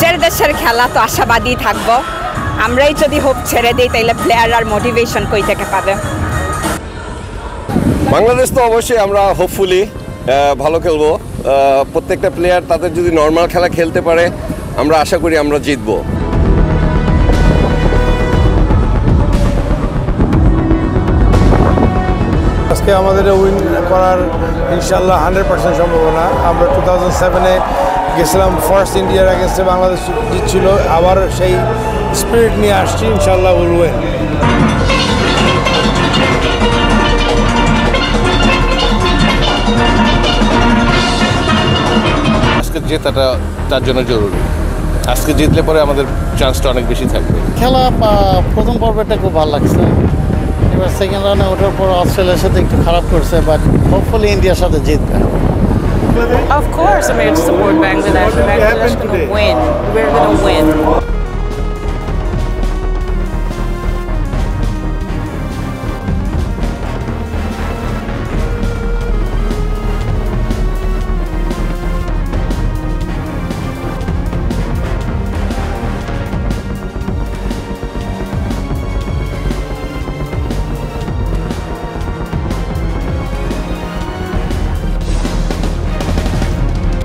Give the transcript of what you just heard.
নিজের দেশের খেলা তো আশাবাদী থাকবো। আমরাই যদি হোপ ছেড়ে দিই তাইলে প্লেয়ার আর মোটিভেশন কই থেকে পাবে? বাংলাদেশ তো অবশ্যই আমরা হোপফুলি ভালো খেলবো। প্রত্যেকটা প্লেয়ার তাদের যদি নর্মাল খেলা খেলতে পারে আমরা আশা করি আমরা জিতবো। আজকে আমাদের উইন করার ইনশাল্লাহ 100% সম্ভাবনা। আমরা 2007-এ গেছিলাম, ফার্স্ট ইন্ডিয়ার এগেনস্টে বাংলাদেশ জিতছিল, আবার সেই স্পিরিট নিয়ে আসছি, ইনশাল্লাহ উইল উইন। আজকে জেতাটা তার জন্য জরুরি। আজকে জিতলে পরে আমাদের চান্সটা অনেক বেশি থাকবে। খেলা প্রথম পর্বটা খুব ভালো লাগছে, এবার সেকেন্ড রাউন্ডে ওঠার পর অস্ট্রেলিয়ার সাথে একটু খারাপ করছে, বাট হোপফুলি ইন্ডিয়ার সাথে জিতবে। Of course, I'm here to support Bangladesh. Bangladesh is going to win. We're going to win.